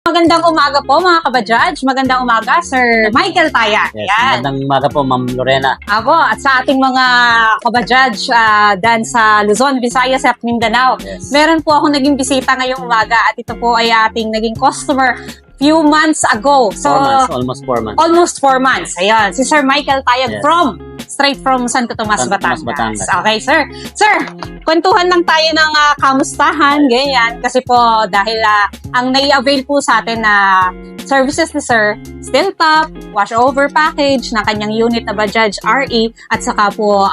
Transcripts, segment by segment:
Magandang umaga po mga kabajudge. Magandang umaga, Sir Michael Tayag. Yes, Yan. magandang umaga po, Ma'am Lorena. Apo, at sa ating mga kabajudge dyan sa Luzon, Visayas at Mindanao. Yes. Meron po ako naging bisita ngayong umaga at ito po ay ating naging customer few months ago. So, 4 months, almost 4 months. almost 4 months. Ayan, si Sir Michael Tayag Yes. straight from Santo Tomas, Santo Tomas, Batangas. Batangas. Okay, sir. Sir, kwentuhan lang tayo ng kamustahan, ganyan. Kasi po, dahil ang nai-avail po sa atin na services ni Sir, Still Top, washover package ng kanyang unit na Bajaj RE, at saka po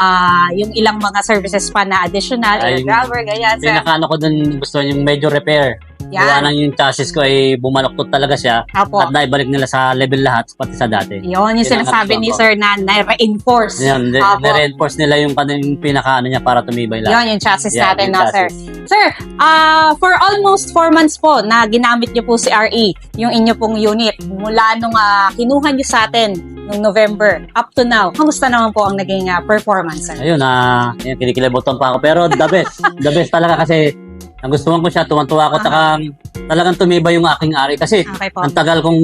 yung ilang mga services pa na additional, air Ay, grabber, ganyan, sir. Pinakaano ko dun, gusto yung major repair. Gawa Yan. nang yung chassis ko ay bumaloktot talaga siya. Apo. At naibalik nila sa level lahat, pati sa dati. Yun yung Yun ang sinasabi ni gusto ko. Sir na na-reinforce. Yan, Apo. nire-reinforce nila yung pinakaano niya para tumibay lahat. Yun yung chassis Yan, natin, yung no, sir. chassis. Sir, for almost 4 months po na ginamit niyo po si RE, yung inyo pong unit, mula nung kinuha niyo sa atin noong November up to now, kamusta naman po ang naging performance, sir? Ayun, yan, kinikilabutan pa ako. Pero the best. The best talaga kasi nagustuhan ko siya, tuwan-tuwa ako. Talagang tumibay yung aking ari. Kasi Okay po. ang tagal kong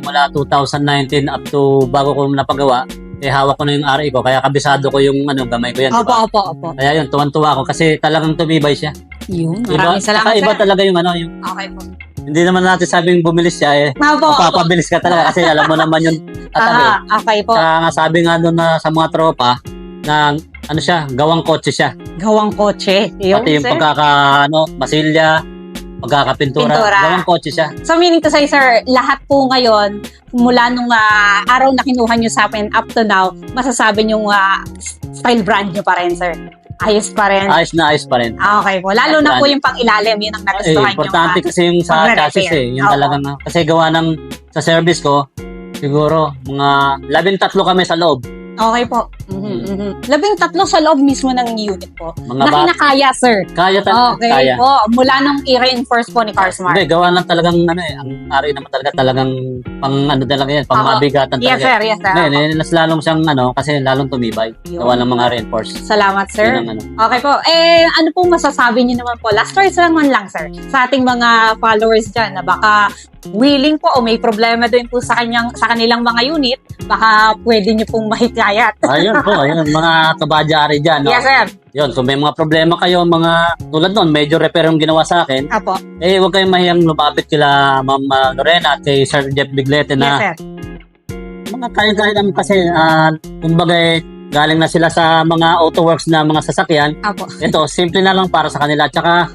mula 2019 up to bago ko napagawa, hawak ko na yung RE ko, kaya kabisado ko yung gamay ko yan. Opo, Diba? opo, opo. Kaya yun, tuwan-tuwa ako kasi talagang tumibay siya. Yun, Iba, maraming salamat, saka iba sir. talaga yung Okay po. hindi naman natin sabing bumilis siya Opo, opo. mapapabilis ka talaga kasi alam mo naman yung katabi. Okay po. Kaya nga sabi nga doon na sa mga tropa na siya, gawang kotse siya. Gawang kotse. Yun, Pati yung sir. masilya, pagkakapintura, Pintura. gawang kotse siya. So, meaning to say, sir, lahat po ngayon, mula nung araw na kinuha nyo sa akin up to now, masasabi nyo style brand nyo pa rin, sir. Ayos pa rin. Ayos na ayos pa rin. Okay po. Lalo na po yung pang-ilalim, yun ang nagustuhan nyo. Importante kasi yung sa pagre-repair. chassis yung Oo. talagang kasi gawa sa service ko, siguro mga 13 kami sa loob. Okay po. 13 sa loob mismo ng unit po. Mga Na kinakaya, sir. Kaya talaga, Okay kaya. po. Mula nung i-reinforce po ni Carsmart. Hindi, gawa lang talagang ang ari naman talagang pang talaga yan, pang Oo. mabigatan Yes, talaga. sir. Yes, sir. Hindi, mas lalong siyang kasi lalong tumibay. Yun. Gawa ng mga reinforce. Salamat, sir. Yun ang Okay po. Ano pong masasabi niyo naman po? Last choice lang man lang, sir. Sa ating mga followers dyan na baka willing po o may problema din po sa kanilang mga unit, baka pwede niyo pong mahikayat. Ayun po, ayun, mga kabadya-ari dyan. No? Yes, sir. Yun, kung may mga problema kayo, mga tulad nun, major repair yung ginawa sa akin, Apo. huwag kayong mahiyang lumapit kila Ma'am Lorena at kay Sir Jeff Biglete Yes, na sir. mga kaya-kaya naman kasi, kumbaga, galing na sila sa mga auto works na mga sasakyan. Apo. Ito, simple na lang para sa kanila. Tsaka,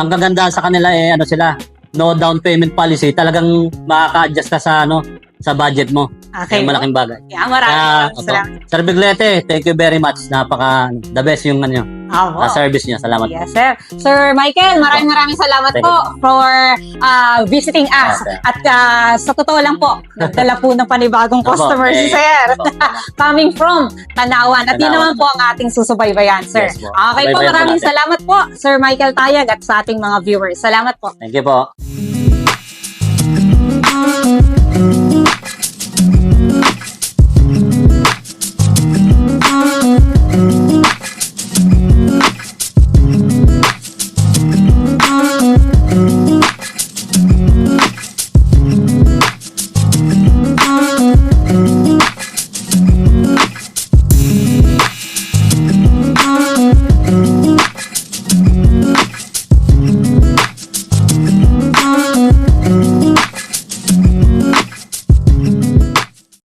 ang kagandahan sa kanila sila, no down payment policy. Talagang makaka-adjust ka sa budget mo. Okay. Yung malaking bagay. Yeah, maraming Opo. salamat. Sir Biglete, thank you very much. The best yung Apo. service niyo. Salamat. Yes, sir. Sir Michael, maraming salamat Thank po for visiting us. Okay. At sa totoo lang po, nagdala po ng panibagong Opo, customer si sir. Opo. Coming from Tanawan. At yun naman Tanawan. po ang ating susubaybayan, sir. Yes po. Okay po, Subaybayan po maraming natin. salamat po, Sir Michael Tayag, at sa ating mga viewers. Salamat po. Thank you po.